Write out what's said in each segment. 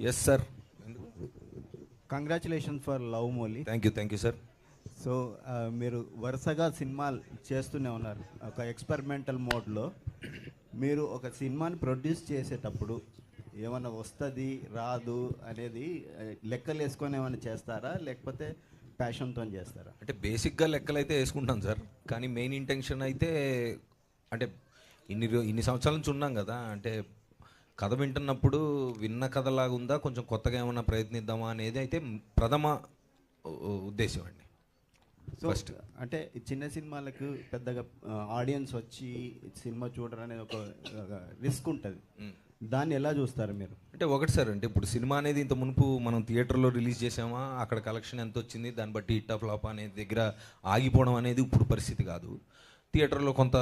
Yes sir. Congratulation for love Mouli. Thank you sir. So మీరు వరుసగా సినిమాలు చేస్తూనే ఉన్నారు ఒక ఎక్స్పెరిమెంటల్ మోడ్లో. మీరు ఒక సినిమాని ప్రొడ్యూస్ చేసేటప్పుడు ఏమన్నా వస్తుంది రాదు అనేది లెక్కలు వేసుకొని ఏమైనా చేస్తారా, లేకపోతే ప్యాషన్తో చేస్తారా? అంటే బేసిక్గా లెక్కలు అయితే వేసుకుంటాం సార్, కానీ మెయిన్ ఇంటెన్షన్ అయితే అంటే ఇన్ని సంవత్సరాల నుంచి ఉన్నాం కదా, అంటే కథ వింటున్నప్పుడు విన్న కథలాగా ఉందా, కొంచెం కొత్తగా ఏమైనా ప్రయత్నిద్దామా అనేది అయితే ప్రథమ ఉద్దేశం అండి. సో ఫస్ట్ అంటే చిన్న సినిమాలకు పెద్దగా ఆడియన్స్ వచ్చి సినిమా చూడరు అనేది ఒక రిస్క్ ఉంటుంది. దాన్ని ఎలా చూస్తారు మీరు? అంటే ఒకటి సార్, అంటే ఇప్పుడు సినిమా అనేది ఇంత మునుపు మనం థియేటర్లో రిలీజ్ చేసామా, అక్కడ కలెక్షన్ ఎంత వచ్చింది, దాన్ని బట్టి హిట్ ఆఫ్ ఫ్లాప్ అనేది దగ్గర ఆగిపోవడం అనేది ఇప్పుడు పరిస్థితి కాదు. థియేటర్లో కొంత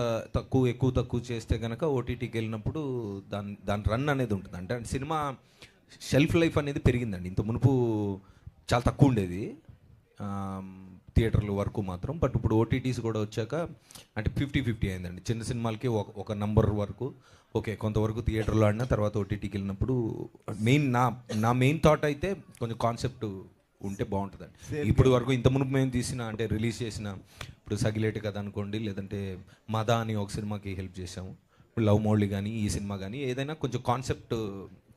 ఎక్కువ చేస్తే కనుక ఓటీటీకి వెళ్ళినప్పుడు దాని రన్ అనేది ఉంటుంది. అంటే సినిమా షెల్ఫ్ లైఫ్ అనేది పెరిగిందండి. ఇంత మునుపు చాలా తక్కువ ఉండేది థియేటర్ల వరకు మాత్రం, బట్ ఇప్పుడు ఓటీటీస్ కూడా వచ్చాక అంటే 50-50 అయిందండి. చిన్న సినిమాలకి ఒక నంబర్ వరకు ఓకే, కొంతవరకు థియేటర్లో ఆడినా తర్వాత ఓటీటీకి వెళ్ళినప్పుడు నా మెయిన్ థాట్ అయితే కొంచెం కాన్సెప్ట్ ఉంటే బాగుంటుందండి. ఇప్పుడు వరకు ఇంత మునుపు మేము తీసిన అంటే రిలీజ్ చేసిన ఇప్పుడు సగిలేటి కథ అనుకోండి, లేదంటే మదా అని ఒక సినిమాకి హెల్ప్ చేసాము, ఇప్పుడు లవ్ మోడ్లీ కానీ ఈ సినిమా కానీ ఏదైనా కొంచెం కాన్సెప్ట్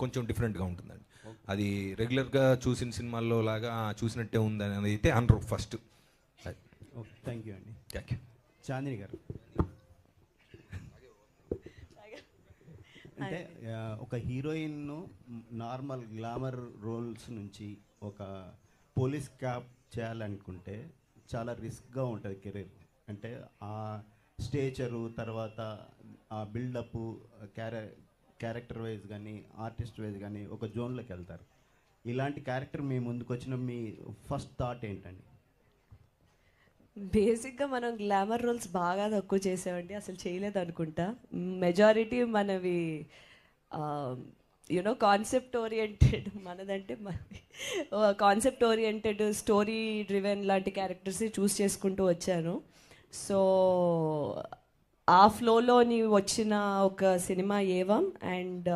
కొంచెం డిఫరెంట్గా ఉంటుందండి. అది రెగ్యులర్గా చూసిన సినిమాల్లో లాగా చూసినట్టే ఉందని అయితే అనరు ఫస్ట్. థ్యాంక్ యూ అండి. Thank you. చాందిని గారు, అంటే ఒక హీరోయిన్ను నార్మల్ గ్లామర్ రోల్స్ నుంచి ఒక పోలీస్ క్యాప్ చేయాలనుకుంటే చాలా రిస్క్గా ఉంటుంది కెరీర్. అంటే ఆ స్టేచరు తర్వాత ఆ బిల్డప్ క్యారెక్టర్ వైజ్ కానీ ఆర్టిస్ట్ వైజ్ కానీ ఒక జోన్లోకి వెళ్తారు. ఇలాంటి క్యారెక్టర్ మీ ముందుకు వచ్చిన మీ ఫస్ట్ థాట్ ఏంటండి? బేసిక్గా మనం గ్లామర్ రోల్స్ బాగా తక్కువ చేసామండి, అసలు చేయలేదు అనుకుంటా. మెజారిటీ మనవి యూనో కాన్సెప్ట్ ఓరియంటెడ్, మనదంటే కాన్సెప్ట్ ఓరియంటెడ్ స్టోరీ డ్రివెన్ లాంటి క్యారెక్టర్స్ చూస్ చేసుకుంటూ వచ్చాను. సో ఆ ఫ్లోలోని వచ్చిన ఒక సినిమా ఏవం. అండ్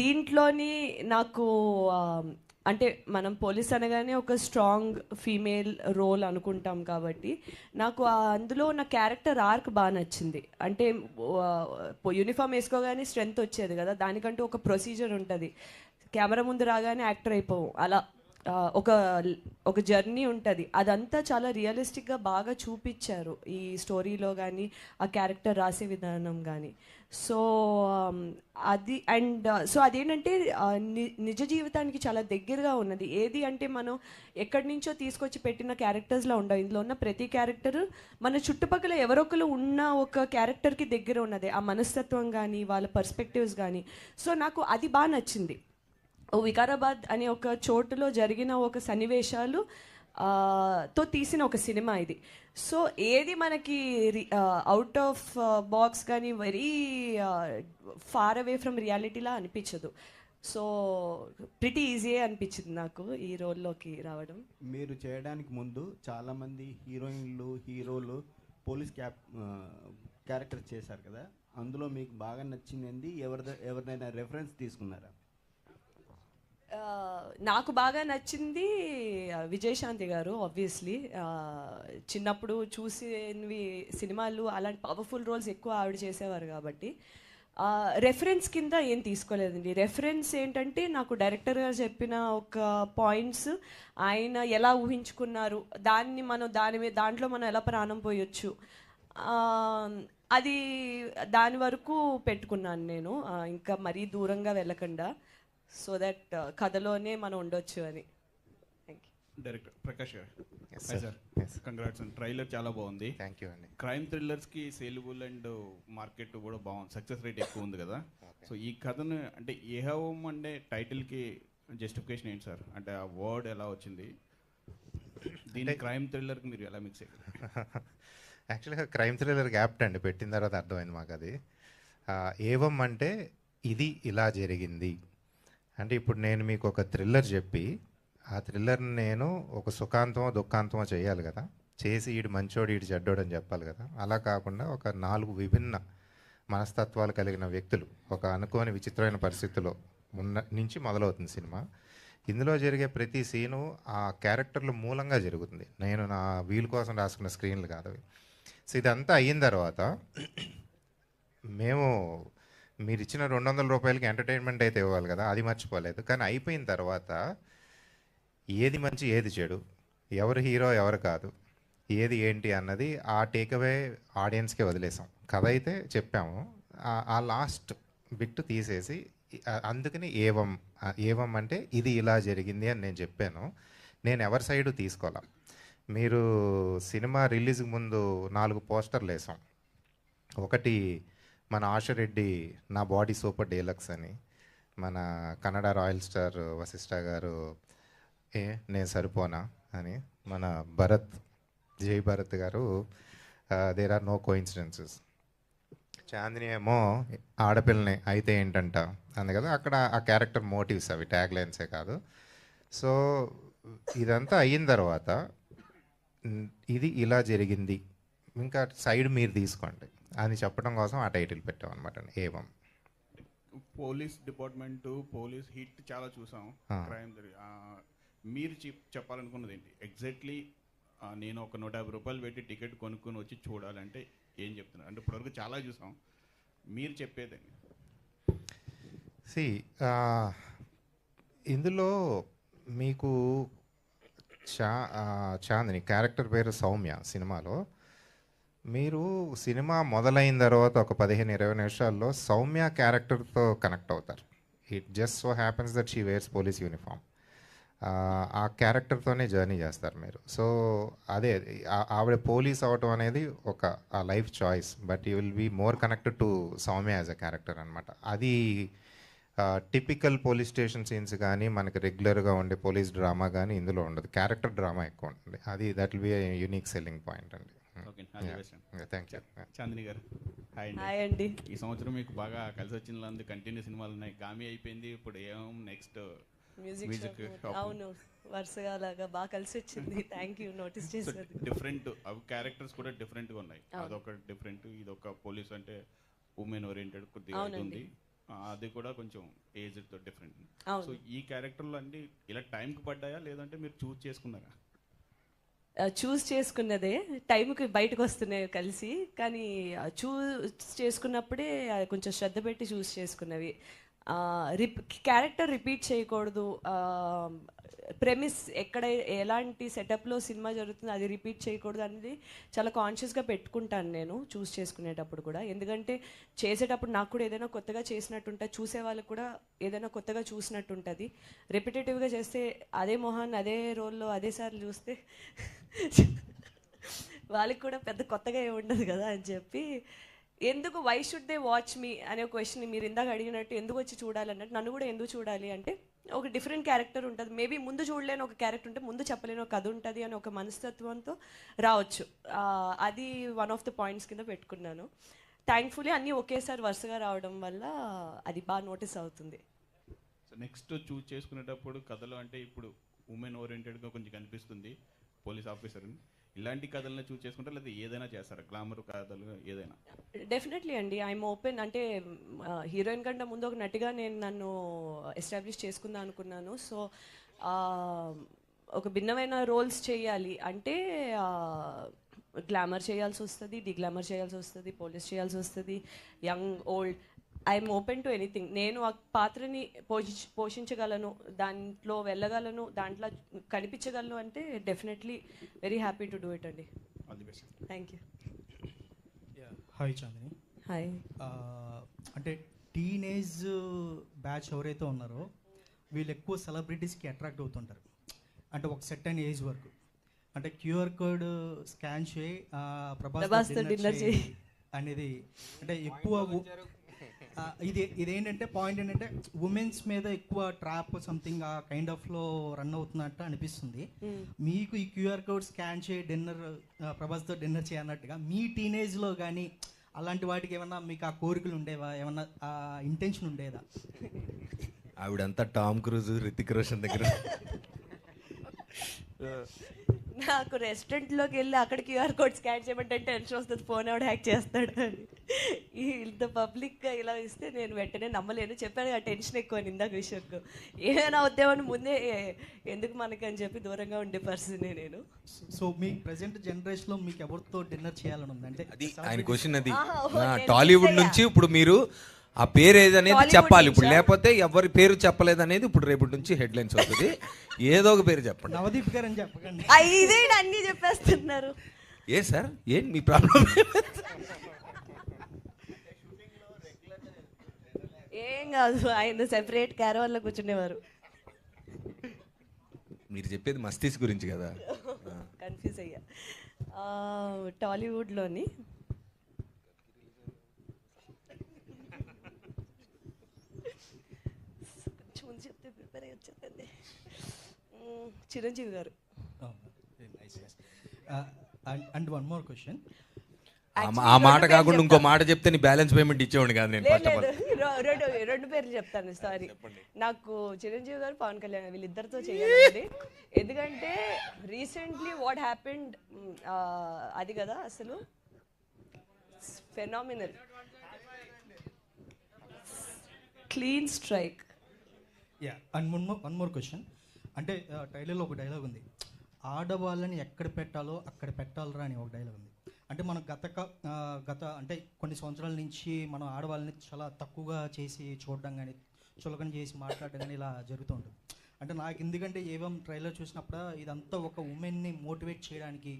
దీంట్లోని నాకు అంటే మనం పోలీస్ అనగానే ఒక స్ట్రాంగ్ ఫీమేల్ రోల్ అనుకుంటాం కాబట్టి నాకు అందులో నా క్యారెక్టర్ ఆర్క్ బాగా నచ్చింది. అంటే యూనిఫామ్ వేసుకోగానే స్ట్రెంగ్త్ వచ్చేది కదా, దానికంటూ ఒక ప్రొసీజర్ ఉంటుంది. కెమెరా ముందు రాగానే యాక్టర్ అయిపోవు, అలా ఒక జర్నీ ఉంటుంది. అదంతా చాలా రియలిస్టిక్గా బాగా చూపించారు ఈ స్టోరీలో కానీ ఆ క్యారెక్టర్ రాసే విధానం కానీ. సో అది అండ్ సో అదేంటంటే నిజ జీవితానికి చాలా దగ్గరగా ఉన్నది. ఏది అంటే మనం ఎక్కడి నుంచో తీసుకొచ్చి పెట్టిన క్యారెక్టర్స్లో ఉండవు. ఇందులో ఉన్న ప్రతి క్యారెక్టర్ మన చుట్టుపక్కల ఎవరొకరు ఉన్న ఒక క్యారెక్టర్కి దగ్గర ఉన్నది, ఆ మనస్తత్వం కానీ వాళ్ళ పర్స్పెక్టివ్స్ కానీ. సో నాకు అది బాగా నచ్చింది. వికారాబాద్ అనే ఒక చోటులో జరిగిన ఒక సన్నివేశాలు తో తీసిన ఒక సినిమా ఇది. సో ఏది మనకి అవుట్ ఆఫ్ బాక్స్ కానీ వెరీ ఫార్ అవే ఫ్రమ్ రియాలిటీలా అనిపించదు. సో ప్రిటీ ఈజీ అనిపించింది నాకు ఈ రోల్లోకి రావడం. మీరు చేయడానికి ముందు చాలామంది హీరోయిన్లు హీరోలు పోలీస్ క్యారెక్టర్ చేశారు కదా, అందులో మీకు బాగా నచ్చింది ఎవరినైనా రెఫరెన్స్ తీసుకున్నారా? నాకు బాగా నచ్చింది విజయశాంతి గారు. ఆబ్వియస్లీ చిన్నప్పుడు చూసినవి సినిమాలు అలాంటి పవర్ఫుల్ రోల్స్ ఎక్కువ ఆవిడ చేసేవారు కాబట్టి రెఫరెన్స్ కింద ఏం తీసుకోలేదండి. రెఫరెన్స్ ఏంటంటే నాకు డైరెక్టర్ గారు చెప్పిన ఒక పాయింట్స్, ఆయన ఎలా ఊహించుకున్నారు, దాంట్లో మనం ఎలా ప్రాణం పోయొచ్చు, అది దాని వరకు పెట్టుకున్నాను నేను, ఇంకా మరీ దూరంగా వెళ్ళకుండా, సో దట్ కథలోనే మనం ఉండొచ్చు అని. Thank you. డైరెక్టర్ ప్రకాష్ గారు, సార్ కంగ్రాట్స్ అండి. ట్రైలర్ చాలా బాగుంది. థ్యాంక్ యూ అండి. క్రైమ్ థ్రిల్లర్స్కి సేలబుల్ అండ్ మార్కెట్ కూడా బాగుంది, సక్సెస్ రేట్ ఎక్కువ ఉంది కదా. సో ఈ కథను అంటే ఏహవం అంటే టైటిల్కి జస్టిఫికేషన్ ఏంటి సార్? అంటే ఆ వర్డ్ ఎలా వచ్చింది? దీని క్రైమ్ థ్రిల్లర్కి మీరు ఎలా మిక్స్ అయ్యారు? యాక్చువల్గా క్రైమ్ థ్రిల్లర్కి యాప్ట్ అండి, పెట్టిన తర్వాత అర్థమైంది మాకు అది. ఏవం అంటే ఇది ఇలా జరిగింది అంటే, ఇప్పుడు నేను మీకు ఒక థ్రిల్లర్ చెప్పి ఆ థ్రిల్లర్ని నేను ఒక సుఖాంతమో దుఃఖాంతమో చేయాలి కదా, చేసి ఈడు మంచోడు ఈడు చెడ్డోడు అని చెప్పాలి కదా. అలా కాకుండా ఒక 4 విభిన్న మనస్తత్వాలు కలిగిన వ్యక్తులు ఒక అనుకోని విచిత్రమైన పరిస్థితుల్లో నుంచి మొదలవుతుంది సినిమా. ఇందులో జరిగే ప్రతి సీను ఆ క్యారెక్టర్ల మూలంగా జరుగుతుంది. నేను నా వీలు కోసం రాసుకున్న స్క్రీన్లు కాదు అవి. సో ఇదంతా అయిన తర్వాత మేము మీరు ఇచ్చిన 200 రూపాయలకి ఎంటర్టైన్మెంట్ అయితే ఇవ్వాలి కదా, అది మర్చిపోలేదు. కానీ అయిపోయిన తర్వాత ఏది మంచి ఏది చెడు, ఎవరు హీరో ఎవరు కాదు, ఏది ఏంటి అన్నది ఆ టేక్అవే ఆడియన్స్కే వదిలేసాం. కథ అయితే చెప్పాము, ఆ లాస్ట్ బిట్ తీసేసి అందుకని ఏవం అంటే ఇది ఇలా జరిగింది అని నేను చెప్పాను. నేను ఎవరి సైడు తీసుకోవాలా. మీరు సినిమా రిలీజ్కి ముందు 4 పోస్టర్లు వేసాం. ఒకటి మన ఆశరెడ్డి నా బాడీ సూపర్ డీలక్స్ అని, మన కన్నడ రాయల్ స్టార్ వశిష్ఠ గారు నేను సరిపోనా అని, మన భరత్ జై భరత్ గారు there are no coincidences, Chandini ఏమో ఆడపిల్లని అయితే ఏంటంట అంది కదా. అక్కడ ఆ క్యారెక్టర్ మోటివ్స్ అవి ట్యాగ్ లైన్సే కాదు. సో ఇదంతా అయిన తర్వాత ఇది ఇలా జరిగింది, ఇంకా సైడ్ మీరు తీసుకోండి అని చెప్పడం కోసం ఆ టైటిల్ పెట్టాం అనమాట, ఏవం. పోలీస్ డిపార్ట్మెంట్, పోలీస్ హిట్ చాలా చూసాం, క్రైమ్. మీరు చెప్పాలనుకున్నది ఏంటి ఎగ్జాక్ట్లీ? నేను ఒక 150 రూపాయలు పెట్టి టికెట్ కొనుక్కొని వచ్చి చూడాలంటే ఏం చెప్తున్నారు? అంటే ఇప్పటివరకు చాలా చూసాం, మీరు చెప్పేదండి. ఇందులో మీకు చాందిని క్యారెక్టర్ పేరు సౌమ్య. సినిమాలో మీరు సినిమా మొదలైన తర్వాత ఒక 15-20 నిమిషాల్లో సౌమ్య క్యారెక్టర్తో కనెక్ట్ అవుతారు. It just so happens that she wears police uniform. ఆ క్యారెక్టర్తోనే జర్నీ చేస్తారు మీరు. సో అదే ఆవిడ పోలీస్ అవటం అనేది ఒక life choice, but you will be more connected to Sowmya as a character అనమాట. అది టిపికల్ పోలీస్ స్టేషన్ సీన్స్ కానీ మనకి రెగ్యులర్గా ఉండే పోలీస్ డ్రామా కానీ ఇందులో ఉండదు, క్యారెక్టర్ డ్రామా ఎక్కువ ఉంటుంది. అది that will be unique selling point అండి. Thank you. Chandini garu hi అండి. ఈ సంవత్సరం మీకు బాగా కలిసి వచ్చిన కంటిన్యూ సినిమాలు ఉన్నాయి. గామి అయిపోయింది, ఇప్పుడు ఏం నెక్స్ట్ మ్యూజిక్. అవును, వరుసగా అలాగా బాగా కలిసి వచ్చింది. థ్యాంక్ యూ నోటీస్ చేశారు. డిఫరెంట్ అవి క్యారెక్టర్స్ కూడా డిఫరెంట్గా ఉన్నాయి. అదొక డిఫరెంట్, ఇదొక పోలీస్ అంటే ఉమెన్ ఓరియంటెడ్ కొద్దిగా ఉంది, అది కూడా కొంచెం ఏజ్తో డిఫరెంట్. సో ఈ క్యారెక్టర్లు అన్ని ఇలా టైంకి పడ్డాయా లేదంటే మీరు చూస్ చేసుకున్నారా? చూస్ చేసుకున్నదే, టైంకి బయటకు వస్తున్నాయి కలిసి, కానీ చూస్ చేసుకున్నప్పుడే కొంచెం శ్రద్ధ పెట్టి చూస్ చేసుకున్నవి. క్యారెక్టర్ రిపీట్ చేయకూడదు, ప్రెమిస్ ఎక్కడ ఎలాంటి సెటప్లో సినిమా జరుగుతుందో అది రిపీట్ చేయకూడదు అనేది చాలా కాన్షియస్గా పెట్టుకుంటాను నేను చూస్ చేసుకునేటప్పుడు కూడా. ఎందుకంటే చేసేటప్పుడు నాకు కూడా ఏదైనా కొత్తగా చేసినట్టుంటుంది, చూసే వాళ్ళకి కూడా ఏదైనా కొత్తగా చూసినట్టు ఉంటుంది. రిపిటేటివ్గా చేస్తే అదే మొహాన్ని అదే రోల్లో అదేసార్లు చూస్తే వాళ్ళకి కూడా పెద్ద కొత్తగా ఏమి ఉండదు కదా అని చెప్పి, ఎందుకు వై షుడ్ దే వాచ్ మీ అనే క్వశ్చన్ మీరు ఇందాక అడిగినట్టు, ఎందుకు వచ్చి చూడాలన్నట్టు, నన్ను కూడా ఎందుకు చూడాలి అంటే ఒక డిఫరెంట్ క్యారెక్టర్ ఉంటుంది. మేబీ ముందు చూడలేని ఒక క్యారెక్టర్ ఉంటే ముందు చెప్పలేని ఒక కథ ఉంటుంది అని ఒక మనస్తత్వంతో రావచ్చు. అది వన్ ఆఫ్ ద పాయింట్స్ కింద పెట్టుకున్నాను. థ్యాంక్ఫుల్లీ అన్నీ ఒకేసారి వరుసగా రావడం వల్ల అది బాగా నోటీస్ అవుతుంది. సో నెక్స్ట్ చూస్ చేసుకునేటప్పుడు కథలు అంటే ఇప్పుడు ఉమెన్ ఓరియంటెడ్గా కొంచెం కనిపిస్తుంది పోలీస్ ఆఫీసర్, ఇలాంటి కథలను చూస్ చేసుకుంటారా లేదా ఏదైనా చేస్తారా? గ్లామర్ కథలు ఏదైనా? డెఫినెట్లీ అండి, ఐఎమ్ ఓపెన్. అంటే హీరోయిన్ కంటే ముందు ఒక నటిగా నేను నన్ను ఎస్టాబ్లిష్ చేసుకుందాం అనుకున్నాను. సో ఒక భిన్నమైన రోల్స్ చేయాలి అంటే గ్లామర్ చేయాల్సి వస్తుంది, డిగ్లామర్ చేయాల్సి వస్తుంది, పోలీస్ చేయాల్సి వస్తుంది, young old. I'm open to anything. నేను ఆ పాత్రని పోషించగలను, దాంట్లో వెళ్ళగలను, దాంట్లో కనిపించగలను అంటే definitely very happy to do it అండి. Thank you. Hi Chandini. Hi. అంటే టీనేజ్ బ్యాచ్ ఎవరైతే ఉన్నారో వీళ్ళు ఎక్కువ సెలబ్రిటీస్కి అట్రాక్ట్ అవుతుంటారు, అంటే ఒక సెట్ అయిన ఏజ్ వరకు. అంటే క్యూఆర్ కోడ్ స్కాన్ చేయి ప్రభాస్ డిన్నర్ చేయి అనేది అంటే ఎక్కువ ఇదేంటంటే పాయింట్ ఏంటంటే ఉమెన్స్ మీద ఎక్కువ ట్రాప్ సంథింగ్ ఆ కైండ్ ఆఫ్లో రన్ అవుతున్నట్టు అనిపిస్తుంది. మీకు ఈ క్యూఆర్ కోడ్ స్కాన్ చేయి డిన్నర్ ప్రభాస్తో డిన్నర్ చేయన్నట్టుగా మీ టీనేజ్లో కానీ అలాంటి వాటికి ఏమన్నా మీకు ఆ కోరికలు ఉండేవా, ఏమన్నా ఆ ఇంటెన్షన్ ఉండేదా? ఆవిడంతా టామ్ క్రూజ్, రితిక్ రోషన్ దగ్గర. నాకు రెస్టారెంట్లోకి వెళ్ళి అక్కడ క్యూఆర్ కోడ్ స్కాన్ చేయమంటే టెన్షన్ వస్తుంది, ఫోన్ ఎవడు హ్యాక్ చేస్తాడు అని. ఇంత పబ్లిక్గా ఇలా ఇస్తే నేను వెంటనే నమ్మలేను. చెప్పాను ఆ టెన్షన్ ఎక్కువ ఇందాక విషయంలో. ఏమైనా అవుతామని ముందే ఎందుకు మనకి అని చెప్పి దూరంగా ఉండే పర్సన్ నేను. సో మీ ప్రజెంట్ జనరేషన్లో మీకు ఎవరితో డిన్నర్ చేయాలని ఉంది? అంటే అది ఆయన క్వశ్చన్ అది. ఆహా, ఓహో, నేను టాలీవుడ్ మిస్ నుంచి ఇప్పుడు మీరు ఆ పేరు ఏదనేది టాలీవుడ్ చెప్పాలి ఇప్పుడు, నుంచా? లేకపోతే ఎవరి పేరు చెప్పలేదు అనేది ఇప్పుడు రేపటి నుంచి హెడ్లైన్స్ అవుతుంది. ఏదో ఒక పేరు చెప్పండి. నవదీప్ గారు అని చెప్పకండి. ఇదే అన్నీ చెప్పేస్తున్నారు. ఏ సార్ ఏం మీ ప్రాబ్లం? ఏం కాదు, ఆయన సెపరేట్ క్యారవాన్లో కూర్చునేవారు. మీరు చెప్పేది మస్తీస్ గురించి కదా. కన్ఫ్యూజ్ అయ్యా. టాలీవుడ్లోని కొంచెం ముందు చెప్తే ప్రిపేర్ అయ్యి వచ్చేది. చిరంజీవి గారు. And one more question. ఆ మాట కాకుండా ఇంకో మాట చెప్తే నీ బ్యాలెన్స్ పేమెంట్ ఇచ్చేవాడు కాదు నేను ఫస్ట్ ఆఫ్ ఆల్. రెండు పేర్లు చెప్తాను, సారీ. నాకు చిరంజీవి గారు, పవన్ కళ్యాణ్ వీళ్ళిద్దరితో చేయాలి. ఎందుకంటే రీసెంట్లీ వాట్ హ్యాపెండ్ అది కదా అసలు phenomenal clean strike. Yeah, and one more question. అంటే ట్రైలర్లో ఒక డైలాగ్ ఉంది, ఆడవాళ్ళని ఎక్కడ పెట్టాలో అక్కడ పెట్టాలరా అని ఒక డైలాగ్ ఉంది. అంటే మనం గత అంటే కొన్ని సంవత్సరాల నుంచి మనం ఆడవాళ్ళని చాలా తక్కువగా చేసి చూడడం కానీ, చులకన చేసి మాట్లాడడం కానీ ఇలా జరుగుతూ ఉంటుంది. అంటే నాకు ఎందుకంటే ఏవం ట్రైలర్ చూసినప్పుడు ఇదంతా ఒక ఉమెన్ని మోటివేట్ చేయడానికి,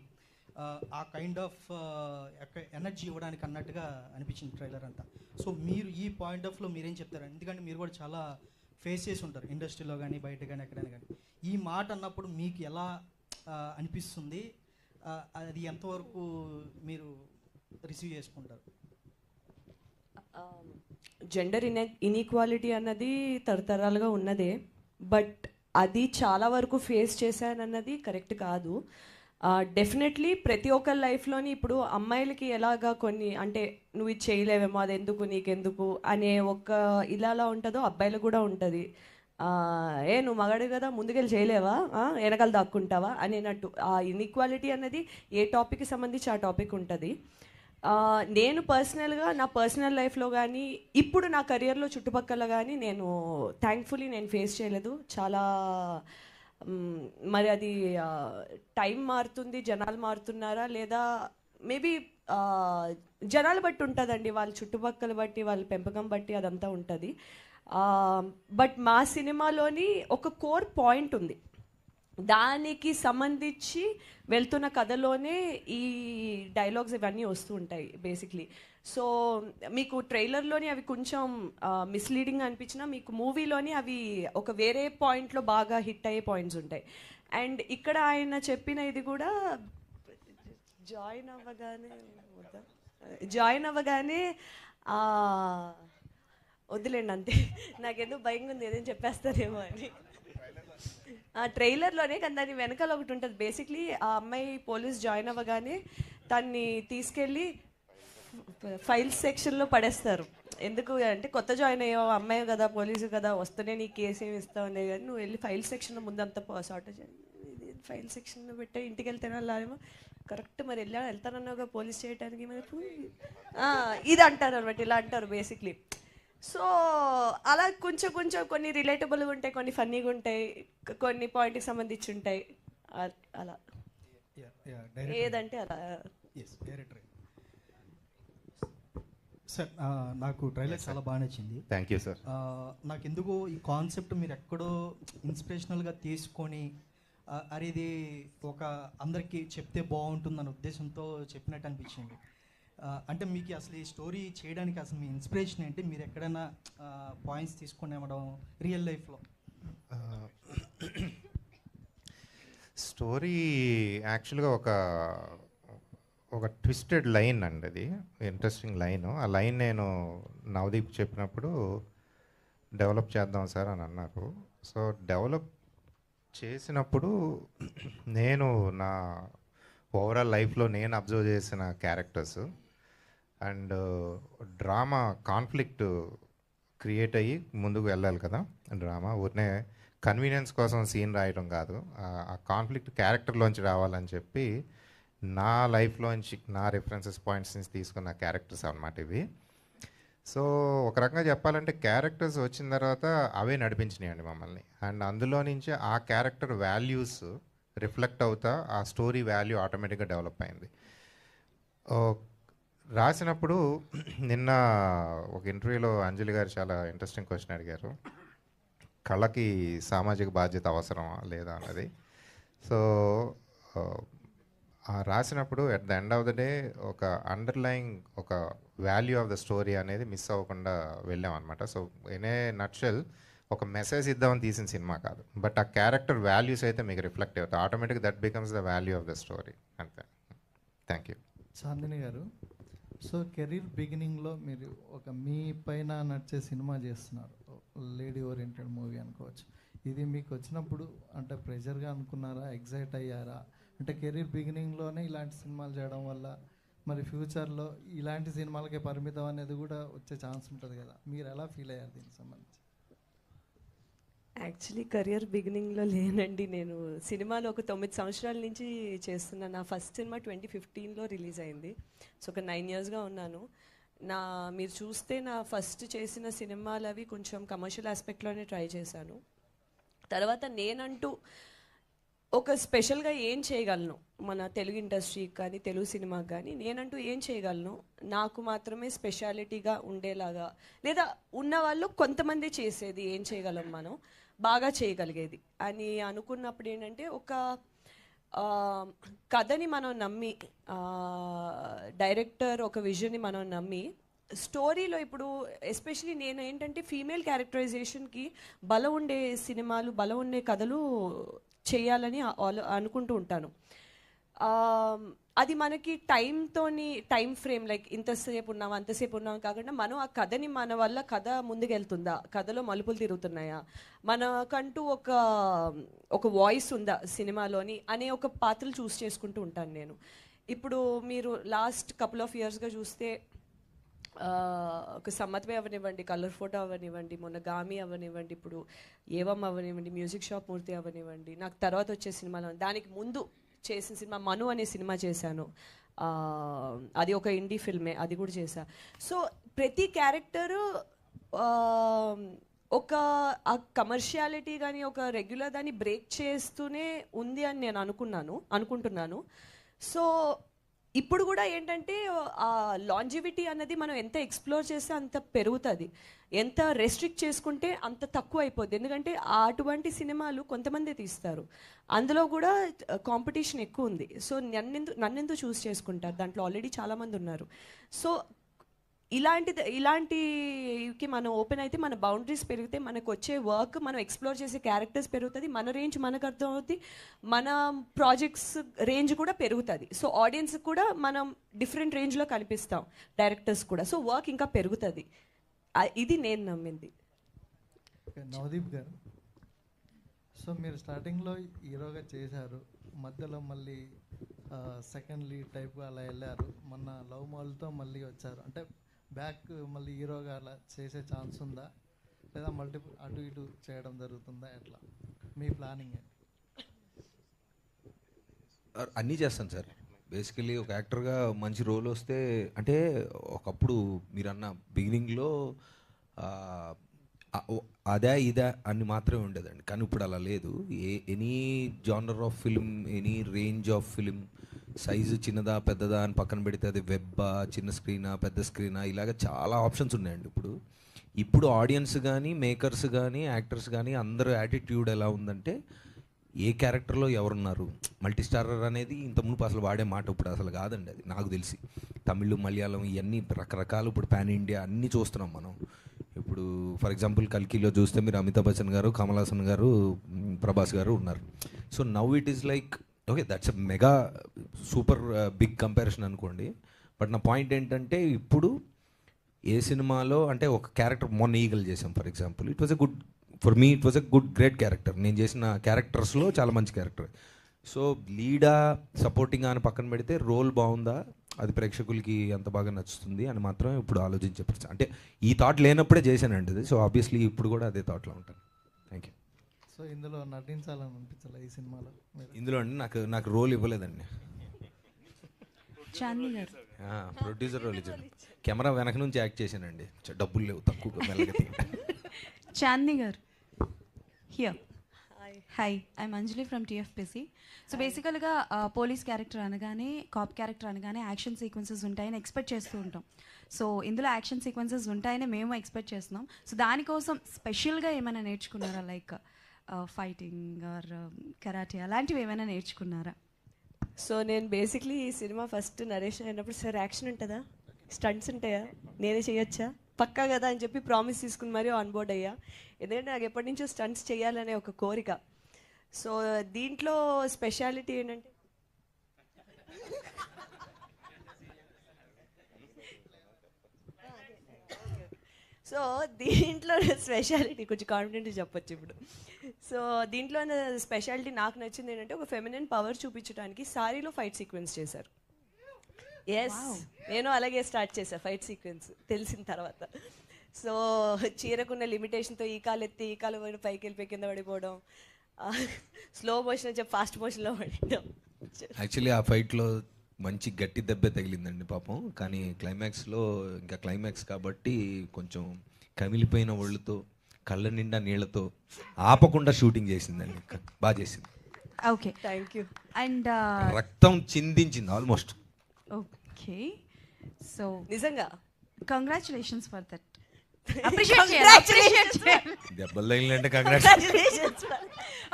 ఆ కైండ్ ఆఫ్ ఎనర్జీ ఇవ్వడానికి అన్నట్టుగా అనిపించింది ట్రైలర్ అంతా. సో మీరు ఈ పాయింట్ ఆఫ్లో మీరేం చెప్తారు? ఎందుకంటే మీరు కూడా చాలా ఫేస్ చేసి ఉంటారు ఇండస్ట్రీలో కానీ బయట కానీ ఎక్కడైనా కానీ. ఈ మాట అన్నప్పుడు మీకు ఎలా అనిపిస్తుంది? అది ఎంతవరకు మీరు రిసీవ్ చేసుకుంటారు? జెండర్ ఇన్ఈక్వాలిటీ అన్నది తరతరాలుగా ఉన్నదే, బట్ అది చాలా వరకు ఫేస్ చేశానన్నది కరెక్ట్ కాదు. డెఫినెట్లీ ప్రతి ఒక్కరి లైఫ్లోని ఇప్పుడు అమ్మాయిలకి ఎలాగా కొన్ని అంటే నువ్వు ఇది చేయలేవేమో, అది ఎందుకు నీకెందుకు అనే ఒక ఇలా ఉంటుందో అబ్బాయిలకు కూడా ఉంటుంది. నువ్వు మగాడు కదా ముందుకెళ్ళి చేయలేవా, వెనకాల దాక్కుంటావా అనేటట్టు ఆ ఇన్ఈక్వాలిటీ అన్నది ఏ టాపిక్కి సంబంధించి ఆ టాపిక్ ఉంటుంది. నేను పర్సనల్గా నా పర్సనల్ లైఫ్లో కానీ ఇప్పుడు నా కెరియర్లో చుట్టుపక్కల కానీ నేను థ్యాంక్ఫుల్లీ నేను ఫేస్ చేయలేదు. చాలా మరి అది టైం మారుతుంది, జనాలు మారుతున్నారా లేదా మేబీ జనాలు బట్టి ఉంటుందండి, వాళ్ళ చుట్టుపక్కల బట్టి వాళ్ళ పెంపకం బట్టి అదంతా ఉంటుంది. బట్ మా సినిమాలోని ఒక కోర్ పాయింట్ ఉంది, దానికి సంబంధించి వెళ్తున్న కథలోనే ఈ డైలాగ్స్ ఇవన్నీ వస్తూ ఉంటాయి బేసిక్లీ. సో మీకు ట్రైలర్లోని అవి కొంచెం మిస్లీడింగ్ అనిపించినా మీకు మూవీలోని అవి ఒక వేరే పాయింట్లో బాగా హిట్ అయ్యే పాయింట్స్ ఉంటాయి. అండ్ ఇక్కడ ఆయన చెప్పిన ఇది కూడా జాయిన్ అవ్వగానే వద్దులేండి అంతే, నాకేదో భయంగా ఉంది ఏదేం చెప్పేస్తారేమో అని. ఆ ట్రైలర్లోనే కానీ దాని వెనకాల ఒకటి ఉంటుంది. బేసిక్లీ ఆ అమ్మాయి పోలీస్ జాయిన్ అవ్వగానే దాన్ని తీసుకెళ్ళి ఫైల్స్ సెక్షన్లో పడేస్తారు. ఎందుకు అంటే కొత్త జాయిన్ అయ్యావు అమ్మాయి కదా, పోలీసు కదా, వస్తేనే నీ కేసు ఏమి ఇస్తావు అనే కానీ నువ్వు వెళ్ళి ఫైల్ సెక్షన్లో ముందంతా సార్ట్ ఫైల్ సెక్షన్లో పెట్టా ఇంటికి వెళ్తేనే వెళ్ళాలేమో కరెక్ట్ మరి వెళ్తానన్నావుగా పోలీస్ చేయడానికి మరి ఇది అంటారు అనమాట, ఇలా అంటారు బేసిక్లీ. సో అలా కొంచెం కొన్ని రిలేటబుల్గా ఉంటాయి, కొన్ని ఫన్నీగా ఉంటాయి, కొన్ని పాయింట్కి సంబంధించి ఉంటాయి. అలా ఏదంటే అలా. సార్ నాకు ట్రైలర్ చాలా బాగా నచ్చింది. Thank you sir. నాకు ఎందుకో ఈ కాన్సెప్ట్ మీరు ఎక్కడో ఇన్స్పిరేషనల్గా తీసుకొని అరే ఇది ఒక అందరికీ చెప్తే బాగుంటుందన్న ఉద్దేశంతో చెప్పినట్టు అనిపించింది. అంటే మీకు అసలు ఈ స్టోరీ చేయడానికి అసలు మీ ఇన్స్పిరేషన్ ఏంటి? మీరు ఎక్కడైనా పాయింట్స్ తీసుకొని ఇవ్వడం రియల్ లైఫ్లో? స్టోరీ యాక్చువల్గా ఒక ట్విస్టెడ్ లైన్ అండి, అది ఇంట్రెస్టింగ్ లైన్. ఆ లైన్ నేను నవదీప్ చెప్పినప్పుడు డెవలప్ చేద్దాం సార్ అని అన్నారు. సో డెవలప్ చేసినప్పుడు నేను నా ఓవరాల్ లైఫ్లో నేను అబ్జర్వ్ చేసిన characters and drama conflict create అయ్యి ముందుకు వెళ్ళాలి కదా. డ్రామా ఊరినే కన్వీనియన్స్ కోసం సీన్ రాయడం కాదు, ఆ కాన్ఫ్లిక్ట్ క్యారెక్టర్లోంచి రావాలని చెప్పి నా లైఫ్లోంచి నా రిఫరెన్సెస్ పాయింట్స్ నుంచి తీసుకున్న క్యారెక్టర్స్ అన్నమాట ఇవి. సో ఒక రకంగా చెప్పాలంటే క్యారెక్టర్స్ వచ్చిన తర్వాత అవే నడిపించినాయండి మమ్మల్ని. అండ్ అందులో నుంచి ఆ క్యారెక్టర్ వాల్యూస్ రిఫ్లెక్ట్ అవుతా ఆ స్టోరీ వాల్యూ ఆటోమేటిక్గా డెవలప్ అయింది. ఓ, రాసినప్పుడు నిన్న ఒక ఇంటర్వ్యూలో అంజలి గారు చాలా ఇంట్రెస్టింగ్ క్వశ్చన్ అడిగారు, కళకి సామాజిక బాధ్యత అవసరమా లేదా అన్నది. సో రాసినప్పుడు at the end of the day ఒక అండర్లయింగ్ ఒక వాల్యూ ఆఫ్ ద స్టోరీ అనేది మిస్ అవ్వకుండా వెళ్ళామన్నమాట. సో ఇన్ ఏ నట్షెల్ ఒక మెసేజ్ ఇద్దామని తీసిన సినిమా కాదు, బట్ ఆ క్యారెక్టర్ వాల్యూస్ అయితే మీకు రిఫ్లెక్ట్ అవుతాయి. Automatic that becomes the value of the story. అంతే. Thank you. చాందిని గారు, సో కెరీర్ బిగినింగ్లో మీరు ఒక మీ పైన నడిచే సినిమా చేస్తున్నారు, లేడీ ఓరియంటెడ్ మూవీ అనుకోవచ్చు. ఇది మీకు వచ్చినప్పుడు అంటే ప్రెషర్గా అనుకున్నారా, ఎగ్జైట్ అయ్యారా? అంటే కెరీర్ బిగినింగ్లోనే ఇలాంటి సినిమాలు చేయడం వల్ల మరి ఫ్యూచర్లో ఇలాంటి సినిమాలకే పరిమితం అనేది కూడా వచ్చే ఛాన్స్ ఉంటుంది కదా, మీరు ఎలా ఫీల్ అయ్యారు దీనికి సంబంధించి? యాక్చువల్లీ కెరియర్ బిగినింగ్లో లేనండి. నేను సినిమాలు ఒక 9 సంవత్సరాల నుంచి చేస్తున్నాను. నా ఫస్ట్ సినిమా 2015లో రిలీజ్ అయింది. సో ఒక 9 ఇయర్స్గా ఉన్నాను. మీరు చూస్తే నా ఫస్ట్ చేసిన సినిమాలు అవి కొంచెం కమర్షియల్ ఆస్పెక్ట్లోనే ట్రై చేశాను. తర్వాత నేనంటూ ఒక స్పెషల్గా ఏం చేయగలను మన తెలుగు ఇండస్ట్రీకి కానీ తెలుగు సినిమాకి కానీ, నేనంటూ ఏం చేయగలను, నాకు మాత్రమే స్పెషాలిటీగా ఉండేలాగా, లేదా ఉన్నవాళ్ళు కొంతమంది చేసేది ఏం చేయగలం మనం బాగా చేయగలిగేది అని అనుకున్నప్పుడు ఏంటంటే, ఒక కథని మనం నమ్మి, డైరెక్టర్ ఒక విజన్ని మనం నమ్మి, స్టోరీలో ఇప్పుడు ఎస్పెషలీ నేను ఏంటంటే ఫీమేల్ క్యారెక్టరైజేషన్కి బలం ఉండే సినిమాలు, బలం ఉండే కథలు చేయాలని అనుకుంటూ ఉంటాను. అది మనకి టైం ఫ్రేమ్ లైక్ ఇంతసేపు ఉన్నాం అంతసేపు ఉన్నాం కాకుండా, మనం ఆ కథని మన వల్ల కథ ముందుకెళ్తుందా, కథలో మలుపులు తిరుగుతున్నాయా, మనకంటూ ఒక వాయిస్ ఉందా సినిమాలోని అనే ఒక పాత్రలు చూస్ చేసుకుంటూ ఉంటాను నేను. ఇప్పుడు మీరు లాస్ట్ కపుల్ ఆఫ్ ఇయర్స్గా చూస్తే ఒక సమ్మత్వే అవనివ్వండి, కలర్ ఫోటో అవనివ్వండి, మొన్న గామి అవనివ్వండి, ఇప్పుడు ఏవం అవనివ్వండి, మ్యూజిక్ షాప్ మూర్తి అవనివ్వండి, నాకు తర్వాత వచ్చే సినిమాలు, దానికి ముందు చేసిన సినిమా మను అనే సినిమా చేశాను. అది ఒక ఇండీ ఫిల్మే, అది కూడా చేశా. సో ప్రతి క్యారెక్టరు ఒక ఆ కమర్షియాలిటీ కానీ ఒక రెగ్యులర్ దాన్ని బ్రేక్ చేస్తూనే ఉంది అని నేను అనుకుంటున్నాను. సో ఇప్పుడు కూడా ఏంటంటే ఆ లాంజివిటీ అన్నది మనం ఎంత ఎక్స్ప్లోర్ చేస్తే అంత పెరుగుతుంది, ఎంత రెస్ట్రిక్ట్ చేసుకుంటే అంత తక్కువ అయిపోద్ది. ఎందుకంటే అటువంటి సినిమాలు కొంతమంది తీస్తారు, అందులో కూడా కాంపిటీషన్ ఎక్కువ ఉంది. సో నన్నెందుకు చూస్ చేసుకుంటారు, దాంట్లో ఆల్రెడీ చాలామంది ఉన్నారు. సో ఇలాంటికి మనం ఓపెన్ అయితే మన బౌండరీస్ పెరిగితే, మనకు వచ్చే వర్క్, మనం ఎక్స్ప్లోర్ చేసే క్యారెక్టర్స్ పెరుగుతుంది, మన రేంజ్ మనకు అర్థం అవుతుంది, మన ప్రాజెక్ట్స్ రేంజ్ కూడా పెరుగుతుంది. సో ఆడియన్స్ కూడా మనం డిఫరెంట్ రేంజ్లో కనిపిస్తాం, డైరెక్టర్స్ కూడా. సో వర్క్ ఇంకా పెరుగుతుంది. ఇది నేను నమ్మింది. నవదీప్ గారు, సో మీరు స్టార్టింగ్లో హీరోగా చేశారు, మధ్యలో మళ్ళీ సెకండ్ లీడ్ టైప్గా అలా వెళ్ళారు, మొన్న లవ్ మాల్తో మళ్ళీ వచ్చారు. అంటే బ్యాక్ మళ్ళీ హీరోగా అలా చేసే ఛాన్స్ ఉందా, లేదా మల్టిపుల్ అటు ఇటు చేయడం జరుగుతుందా, ఎట్లా మీ ప్లానింగ్? అన్నీ చేస్తాను సార్. బేసికలీ ఒక యాక్టర్గా మంచి రోల్ వస్తే, అంటే ఒకప్పుడు మీరు అన్న బిగినింగ్లో అదే ఇదే అని మాత్రమే ఉండేదండి, కానీ ఇప్పుడు అలా లేదు. Any genre of film, any range of film, size చిన్నదా పెద్దదా అని పక్కన పెడితే, అది వెబ్బా, చిన్న స్క్రీనా పెద్ద స్క్రీనా, ఇలాగ చాలా ఆప్షన్స్ ఉన్నాయండి. ఇప్పుడు ఆడియన్స్ కానీ, మేకర్స్ కానీ, యాక్టర్స్ కానీ అందరూ యాటిట్యూడ్ ఎలా ఉందంటే, ఏ క్యారెక్టర్లో ఎవరున్నారు, మల్టీ స్టారర్ అనేది ఇంతకుముందు అసలు వాడే మాట ఇప్పుడు అసలు కాదండి. అది నాకు తెలిసి తమిళ్, మలయాళం ఇవన్నీ రకరకాలు ఇప్పుడు పాన్ ఇండియా అన్నీ చూస్తున్నాం మనం. ఇప్పుడు ఫర్ ఎగ్జాంపుల్ కల్కిలో చూస్తే మీరు అమితాబ్ బచ్చన్ గారు, కమల్ హాసన్ గారు, ప్రభాస్ గారు ఉన్నారు. So now it is like okay, that's a mega super big comparison అనుకోండి. బట్ నా పాయింట్ ఏంటంటే, ఇప్పుడు ఏ సినిమాలో అంటే ఒక క్యారెక్టర్ మొన్న ఈగల్ చేసాం for example, it was a good for me, it was a good great character. నేను చేసిన క్యారెక్టర్స్లో చాలా మంచి క్యారెక్టర్. సో లీడా సపోర్టింగ్ అని పక్కన పెడితే రోల్ బాగుందా, అది ప్రేక్షకులకి ఎంత బాగా నచ్చుతుంది అని మాత్రమే ఇప్పుడు ఆలోచించే పరిస్థితి. అంటే ఈ థాట్ లేనప్పుడే చేశానండి అది. సో ఆబ్వియస్లీ ఇప్పుడు కూడా అదే థాట్లో ఉంటాను. Thank you. సో ఇందులో నటించాలని అనిపించాలి ఈ సినిమాలో? ఇందులో అండి నాకు రోల్ ఇవ్వలేదండి. చాందిని గారు. ప్రొడ్యూసర్ రోల్ ఇచ్చాను. కెమెరా వెనక నుంచి యాక్ట్ చేశానండి. డబ్బులు లేవు, తక్కువ మెల్లగా తీయండి. చాందిని గారు here. Hi, I'm Anjali from TFPC. So బేసికల్గా పోలీస్ క్యారెక్టర్ అనగానే, కాప్ క్యారెక్టర్ అనగానే యాక్షన్ సీక్వెన్సెస్ ఉంటాయని ఎక్స్పెక్ట్ చేస్తూ ఉంటాం. సో ఇందులో యాక్షన్ సీక్వెన్సెస్ ఉంటాయని మేము ఎక్స్పెక్ట్ చేస్తున్నాం. సో దానికోసం స్పెషల్గా ఏమైనా నేర్చుకున్నారా, లైక్ ఫైటింగ్ ఆర్ కరాటే అలాంటివి ఏమైనా నేర్చుకున్నారా? సో నేను బేసిక్లీ ఈ సినిమా ఫస్ట్ నరేషన్ అయినప్పుడు, సార్ యాక్షన్ ఉంటుందా, స్టంట్స్ ఉంటాయా, నేనే చేయొచ్చా, పక్కా కదా అని చెప్పి ప్రామిస్ తీసుకుని మరీ ఆన్ బోర్డ్ అయ్యా. ఎందుకంటే నాకు ఎప్పటి నుంచో స్టంట్స్ చేయాలనే ఒక కోరిక. సో దీంట్లో స్పెషాలిటీ ఏంటంటే, సో దీంట్లో స్పెషాలిటీ కొంచెం కాన్ఫిడెంట్గా చెప్పొచ్చు ఇప్పుడు. సో దీంట్లో స్పెషాలిటీ నాకు నచ్చింది ఏంటంటే, ఒక ఫెమినిన్ పవర్ చూపించడానికి సారీలో ఫైట్ సీక్వెన్స్ చేశారు. ఎస్, నేను అలాగే స్టార్ట్ చేశాను ఫైట్ సీక్వెన్స్ తెలిసిన తర్వాత. సో చీరకున్న లిమిటేషన్తో ఈ కాలు ఎత్తి ఈ కాలు పోయిన పైకి వెళ్ళిపోయి కింద పడిపోవడం, స్లో మోషన్ అని చెప్పి ఫాస్ట్ మోషన్లో పడడం. యాక్చువల్లీ ఆ ఫైట్లో మంచి గట్టి దెబ్బే తగిలిందండి పాపం. కానీ క్లైమాక్స్లో ఇంకా క్లైమాక్స్ కాబట్టి కొంచెం కమిలిపోయిన ఒళ్ళుతో కళ్ళ నిండా నీళ్లతో ఆపకుండా షూటింగ్ చేసిందండి. బాగా చేసింది. Okay, thank you. అండ్ రక్తం చిందించింది ఆల్మోస్ట్. ఓకే, సో నిజంగా కంగ్రాచులేషన్స్ ఫర్ దట్. దెబ్బలు తగిలినంటే కంగ్రాట్స్.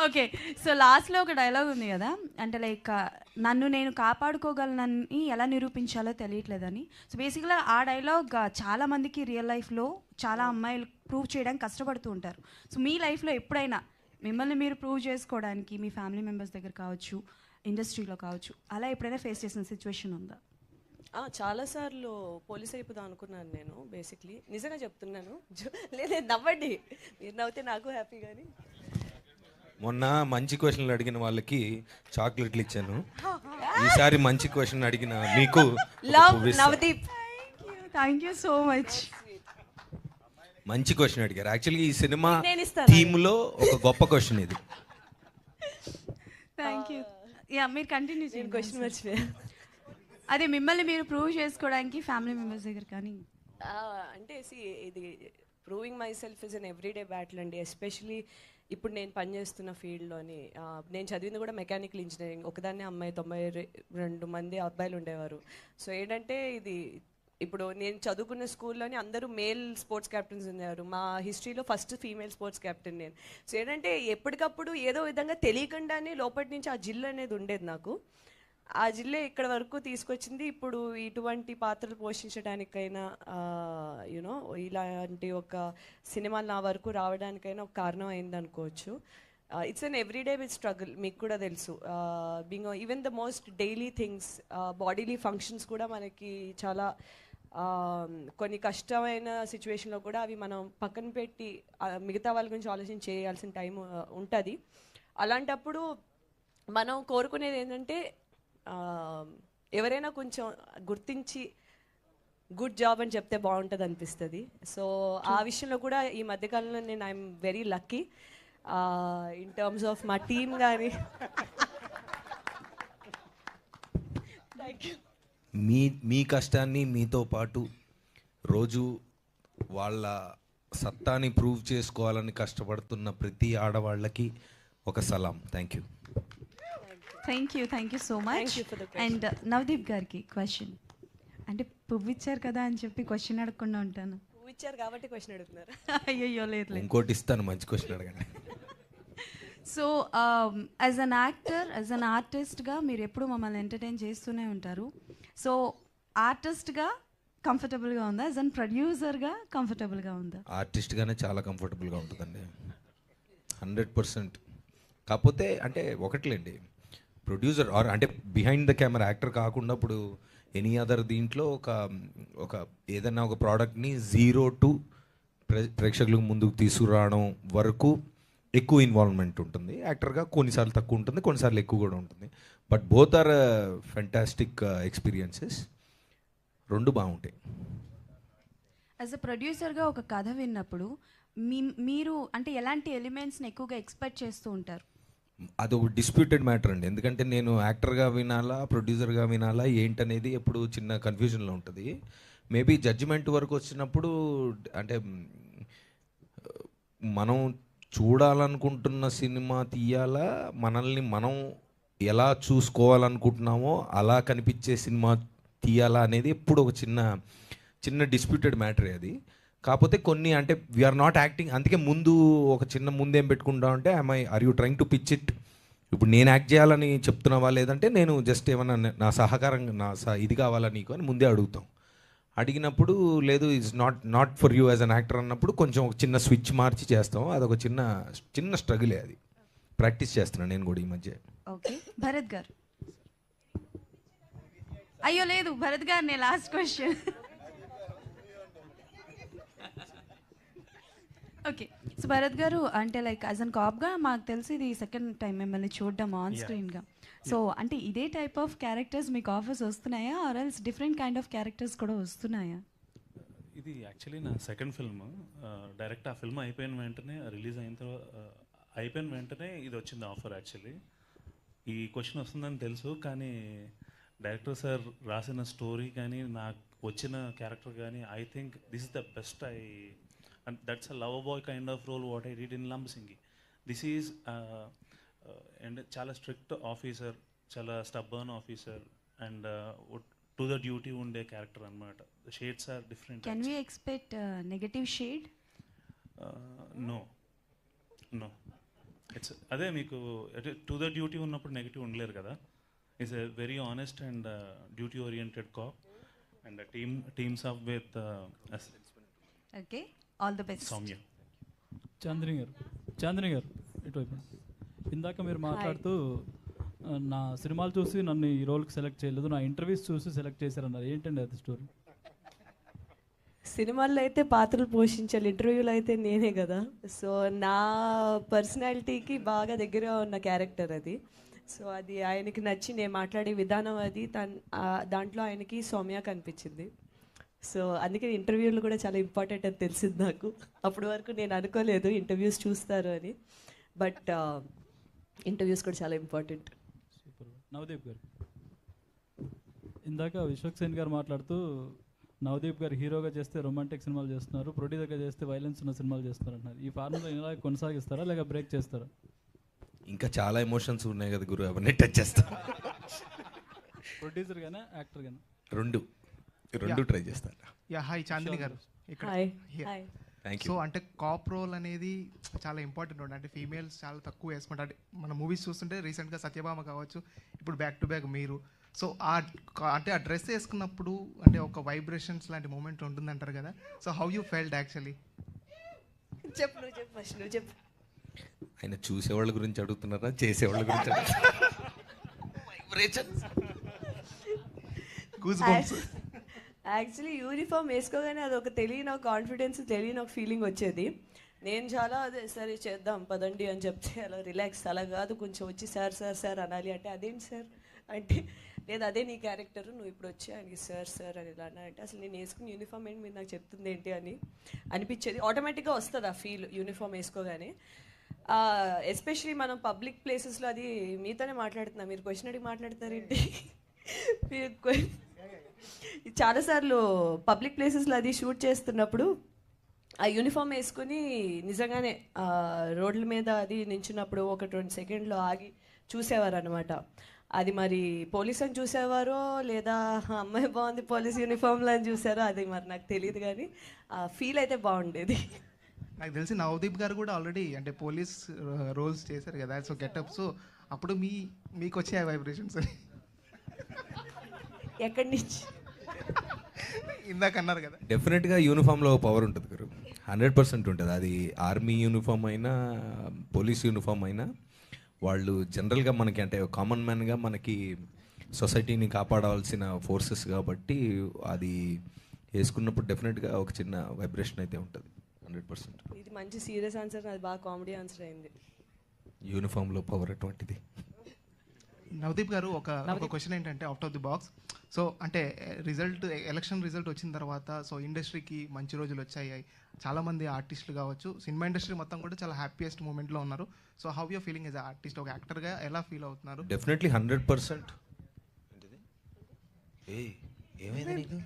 ఓకే, సో లాస్ట్లో ఒక డైలాగ్ ఉంది కదా, అంటే లైక్ నన్ను నేను కాపాడుకోగలనని ఎలా నిరూపించాలో తెలియట్లేదని. సో బేసిక్గా ఆ డైలాగ్ చాలా మందికి రియల్ లైఫ్లో చాలా అమ్మాయిలు ప్రూవ్ చేయడానికి కష్టపడుతూ ఉంటారు. సో మీ లైఫ్లో ఎప్పుడైనా మిమ్మల్ని మీరు ప్రూవ్ చేసుకోవడానికి మీ ఫ్యామిలీ మెంబర్స్ దగ్గర కావచ్చు, ఇండస్ట్రీలో కావచ్చు, అలా ఎప్పుడైనా ఫేస్ చేసిన సిచ్యువేషన్ ఉందా? చాలాసార్లు పోలీస్ అయిపోదాం అనుకున్నాను నేను. బేసిక్లీ నిజంగా చెప్తున్నాను. లేదే, నవ్వండి, మీరు నవ్వుతే నాకు హ్యాపీ. కానీ మొన్న మంచి క్వశ్చన్లు అడిగిన వాళ్ళకి చాక్లెట్లు ఇచ్చాను. ఈసారి మంచి క్వశ్చన్ అడిగిన మీకు love Navdeep. Thank you so much. మంచి క్వశ్చన్ అడిగారు. యాక్చువల్గా ఈ సినిమా నేను ఇస్తాను. థీమ్లో ఒక గొప్ప క్వశ్చన్ ఇది. Thank you. యా, మీరు కంటిన్యూ నేను చేయండి. క్వశ్చన్ మర్చిపోయా. అదే మిమ్మల్ని మీరు ప్రూవ్ చేసుకోవడానికి ఫ్యామిలీ మెంబర్స్ దగ్గర కానీ అంటే ఇది proving my self is an everyday battle అండి. ఎస్పెషలీ ఇప్పుడు నేను పనిచేస్తున్న ఫీల్డ్లోని. నేను చదివింది కూడా మెకానికల్ ఇంజనీరింగ్. ఒకదాన్నే అమ్మాయి, 92 మంది అబ్బాయిలు ఉండేవారు. సో ఏంటంటే ఇది ఇప్పుడు నేను చదువుకున్న స్కూల్లోని అందరూ మేల్ స్పోర్ట్స్ క్యాప్టెన్స్ ఉన్నారు. మా హిస్టరీలో ఫస్ట్ ఫీమేల్ స్పోర్ట్స్ క్యాప్టెన్ నేను. సో ఏంటంటే ఎప్పటికప్పుడు ఏదో విధంగా తెలియకుండానే లోపటి నుంచి ఆ జిల్ అనేది ఉండేది నాకు. ఆ జిల్లే ఇక్కడ వరకు తీసుకొచ్చింది. ఇప్పుడు ఇటువంటి పాత్రలు పోషించడానికైనా యూనో ఇలాంటి ఒక సినిమాలు నా వరకు రావడానికైనా ఒక కారణం అయింది అనుకోవచ్చు. It's an everyday with struggle. మీకు కూడా తెలుసు, being even the most daily things, bodily functions కూడా మనకి చాలా కొన్ని కష్టమైన సిచ్యువేషన్లో కూడా అవి మనం పక్కన పెట్టి మిగతా వాళ్ళ గురించి ఆలోచన చేయాల్సిన టైం ఉంటుంది. అలాంటప్పుడు మనం కోరుకునేది ఏంటంటే ఎవరైనా కొంచెం గుర్తించి గుడ్ జాబ్ అని చెప్తే బాగుంటుంది అనిపిస్తుంది. సో ఆ విషయంలో కూడా ఈ మధ్యకాలంలో నేను I'm very lucky in terms of మా టీమ్ కానీ. మీ కష్టాన్ని మీతో పాటు రోజు వాళ్ళ సత్తాని ప్రూవ్ చేసుకోవాలని కష్టపడుతున్న ప్రతి ఆడవాళ్ళకి ఒక సలాం. Thank you. Thank you so much. And Navdeep గారికి క్వశ్చన్. అంటే పువ్వు ఇచ్చారు కదా అని చెప్పి క్వశ్చన్ అడగకుండా ఉంటాను. పువ్వు ఇచ్చారు కాబట్టి క్వశ్చన్ అడుగుతున్నారు. అయ్యో లేదు. ఇంకోటి ఇస్తాను, మంచి క్వశ్చన్ అడగండి. So as an actor, as an ఆర్టిస్ట్గా మీరు ఎప్పుడు మమ్మల్ని ఎంటర్టైన్ చేస్తూనే ఉంటారు. సో ఆర్టిస్ట్గా కంఫర్టబుల్గా ఉందా? యాజ్ అన్ ప్రొడ్యూసర్గా కంఫర్టబుల్గా ఉందా? ఆర్టిస్ట్గానే చాలా కంఫర్టబుల్గా ఉంటుందండి, 100%. కాకపోతే అంటే ఒకట్లేండి, ప్రొడ్యూసర్ ఆర్ అంటే బిహైండ్ ద కెమెరా యాక్టర్ కాకుండా ఇప్పుడు ఎనీ అదర్ దీంట్లో ఒక ఏదైనా ఒక ప్రోడక్ట్ని 0 to ప్రేక్షకులకు ముందుకు తీసుకురావడం వరకు ఎక్కువ ఇన్వాల్వ్మెంట్ ఉంటుంది. యాక్టర్గా కొన్నిసార్లు తక్కువ ఉంటుంది, కొన్నిసార్లు ఎక్కువ కూడా ఉంటుంది. But both are fantastic experiences. రెండు బాగుంటాయి. యాజ్ అ ప్రొడ్యూసర్గా ఒక కథ విన్నప్పుడు మీరు అంటే ఎలాంటి ఎలిమెంట్స్ని ఎక్కువగా ఎక్స్పెక్ట్ చేస్తూ ఉంటారు? అది ఒక డిస్ప్యూటెడ్ మ్యాటర్ అండి. ఎందుకంటే నేను యాక్టర్గా వినాలా, ప్రొడ్యూసర్గా వినాలా ఏంటనేది ఎప్పుడు చిన్న కన్ఫ్యూజన్లో ఉంటుంది. మేబీ జడ్జిమెంట్ వరకు వచ్చినప్పుడు అంటే మనం చూడాలనుకుంటున్న సినిమా తీయాలా, మనల్ని మనం ఎలా చూసుకోవాలనుకుంటున్నామో అలా కనిపించే సినిమా తీయాలా అనేది ఎప్పుడు ఒక చిన్న డిస్ప్యూటెడ్ మ్యాటరే అది. కాకపోతే కొన్ని అంటే వీఆర్ నాట్ యాక్టింగ్, అందుకే ముందు ఒక చిన్న ముందేం పెట్టుకుంటా అంటే are you trying to pitch it, ఇప్పుడు నేను యాక్ట్ చేయాలని చెప్తున్నావా లేదంటే నేను జస్ట్ ఏమన్నా నా సహకారం ఇది కావాలా నీకు అని ముందే అడుగుతాం. అడిగినప్పుడు లేదు it's not for you as an actor అన్నప్పుడు కొంచెం ఒక చిన్న స్విచ్ మార్చి చేస్తాం. అదొక చిన్న స్ట్రగులే, అది ప్రాక్టీస్ చేస్తున్నాను నేను కూడా ఈ మధ్య. ఓకే, భరత్ గారు. అయ్యో లేదు, భరత్ గారు నేను last question. Okay, so Bharat గారు అంటే లైక్ యాజ్ అన్ కాప్గా మాకు తెలిసి ఇది సెకండ్ టైం మిమ్మల్ని చూడడం ఆన్ స్క్రీన్గా. సో అంటే ఇదే టైప్ ఆఫ్ క్యారెక్టర్స్ మీకు ఆఫర్స్ వస్తున్నాయా or else different kind of characters కూడా వస్తున్నాయా? ఇది యాక్చువల్లీ నా సెకండ్ ఫిల్మ్. డైరెక్ట్ ఆ ఫిల్మ్ అయిపోయిన వెంటనే రిలీజ్ అయిన తర్వాత అయిపోయిన వెంటనే ఇది వచ్చింది ఆఫర్. యాక్చువల్లీ ఈ క్వశ్చన్ వస్తుందని తెలుసు, కానీ డైరెక్టర్ సార్ రాసిన స్టోరీ కానీ నాకు వచ్చిన క్యారెక్టర్ కానీ I think this is the best. And that's a lover boy kind of role what I did in Lambasingi. This is and chala strict officer, chala stubborn officer, and to the duty unde character anamata. The shades are different. Can we expect negative shade? No. It's అదే మీకు to the duty ఉన్నప్పుడు negative ఉండలేరు కదా. Is a very honest and duty oriented cop and teams up with okay, all the best. Sowmya. Chandini గారు ఇటువైపు. ఇందాక మీరు మాట్లాడుతూ నా సినిమాలు చూసి నన్ను ఈ రోల్కి సెలెక్ట్ చేయలేదు, నా ఇంటర్వ్యూస్ చూసి సెలెక్ట్ చేశారన్నారు. ఏంటండి అది స్టోరీ? సినిమాల్లో అయితే పాత్రలు పోషించాలి, ఇంటర్వ్యూలో అయితే నేనే కదా. సో నా పర్సనాలిటీకి బాగా దగ్గరగా ఉన్న క్యారెక్టర్ అది. సో అది ఆయనకి నచ్చి నేను మాట్లాడే విధానం అది దాంట్లో ఆయనకి సౌమ్య కనిపించింది. సో అందుకే ఇంటర్వ్యూలు కూడా చాలా ఇంపార్టెంట్ అని తెలిసింది నాకు. అప్పటి వరకు నేను అనుకోలేదు ఇంటర్వ్యూస్ చూస్తారు అని, బట్ ఇంటర్వ్యూస్ కూడా చాలా ఇంపార్టెంట్. సూపర్. నవదీప్ గారు, ఇందాక విశ్వక్ సేన్ గారు మాట్లాడుతూ నవదీప్ గారు హీరోగా చేస్తే రొమాంటిక్ సినిమాలు చేస్తున్నారు, ప్రొడ్యూసర్గా చేస్తే వైలెన్స్ ఉన్న సినిమాలు చేస్తున్నారు అంటున్నారు. ఈ ఫార్ములా ఇలా కొనసాగిస్తారా లేక బ్రేక్ చేస్తారా? ఇంకా చాలా ఎమోషన్స్ ఉన్నాయి కదా గురు, అవన్నీ టచ్ చేస్తా. ప్రొడ్యూసర్ గానా యాక్టర్ గానా? రెండు ట్రై చేస్తాను. హాయ్ చాందిని గారు ఇక్కడ. Thank you. సో అంటే కాప్ రోల్ అనేది చాలా ఇంపార్టెంట్ రోల్. అంటే ఫీమేల్స్ చాలా తక్కువ వేసుకుంటారు. అంటే మన మూవీస్ చూస్తుంటే రీసెంట్గా సత్యభామ కావచ్చు, ఇప్పుడు బ్యాక్ టు బ్యాక్ మీరు. సో అంటే ఆ డ్రెస్ వేసుకున్నప్పుడు అంటే ఒక వైబ్రేషన్స్ లాంటి మూమెంట్ ఉంటుంది అంటారు కదా. So how you felt actually? చెప్పు. ఆయన చూసేవాళ్ళ గురించి అడుగుతున్నారా చేసేవాళ్ళ గురించి అడుగుతున్నారా? యాక్చువల్లీ యూనిఫామ్ వేసుకోగానే అది ఒక తెలియని ఒక కాన్ఫిడెన్స్, తెలియని ఒక ఫీలింగ్ వచ్చేది. నేను చాలా అదే సరే చేద్దాం పదండి అని చెప్తే అలా రిలాక్స్, అలా కాదు కొంచెం వచ్చి సార్ అనాలి అంటే అదేంటి సార్ అంటే లేదు అదే నీ క్యారెక్టర్, నువ్వు ఇప్పుడు వచ్చి ఆయనకి సార్ అని ఇలా అన్నా అంటే అసలు నేను వేసుకుని యూనిఫామ్ ఏంటి మీరు నాకు చెప్తుంది ఏంటి అని అనిపించేది. ఆటోమేటిక్గా వస్తుంది ఆ ఫీల్ యూనిఫామ్ వేసుకోగానే. ఎస్పెషలీ మనం పబ్లిక్ ప్లేసెస్లో, అది మీతోనే మాట్లాడుతున్నా, మీరు క్వశ్చన్ అడిగి మాట్లాడతారేంటి? మీరు చాలాసార్లు పబ్లిక్ ప్లేసెస్లో అది షూట్ చేస్తున్నప్పుడు ఆ యూనిఫామ్ వేసుకుని నిజంగానే రోడ్ల మీద అది నించున్నప్పుడు ఒక 20 సెకండ్లు ఆగి చూసేవారు అనమాట. అది మరి పోలీస్ అని చూసేవారో లేదా అమ్మాయి బాగుంది పోలీస్ యూనిఫామ్లో అని చూసారో అది మరి నాకు తెలియదు, కానీ ఆ ఫీల్ అయితే బాగుండేది. నాకు తెలిసి నవదీప్ గారు కూడా ఆల్రెడీ అంటే పోలీస్ రోల్స్ చేశారు కదా. సో గెటప్, సో అప్పుడు మీకు వచ్చే వైబ్రేషన్స్ ఎక్కడి నుంచి ఇందాక అన్నారు కదా. డెఫినెట్గా యూనిఫామ్లో పవర్ ఉంటుంది గురు, 100% ఉంటుంది. అది ఆర్మీ యూనిఫామ్ అయినా పోలీస్ యూనిఫామ్ అయినా వాళ్ళు జనరల్గా మనకి అంటే కామన్ మ్యాన్గా మనకి సొసైటీని కాపాడవలసిన ఫోర్సెస్ కాబట్టి అది వేసుకున్నప్పుడు డెఫినెట్గా ఒక చిన్న వైబ్రేషన్ అయితే ఉంటుంది 100%. ఇది మంచి సీరియస్ ఆన్సర్, అది బాగా కామెడీ ఆన్సర్ అయింది. యూనిఫామ్లో పవర్ అటువంటిది. నవదీప్ గారు ఒక క్వశ్చన్ ఏంటంటే out of the box. So అంటే ఎలక్షన్ రిజల్ట్ వచ్చిన తర్వాత సో ఇండస్ట్రీకి మంచి రోజులు వచ్చాయి, చాలామంది ఆర్టిస్టులు కావచ్చు, సినిమా ఇండస్ట్రీ మొత్తం కూడా చాలా హ్యాపీయెస్ట్ మూమెంట్లో ఉన్నారు. So how your feeling as artist, ఒక యాక్టర్గా ఎలా ఫీల్ అవుతున్నారు? డెఫినెట్లీ 100%. ఏమైంది నీకు?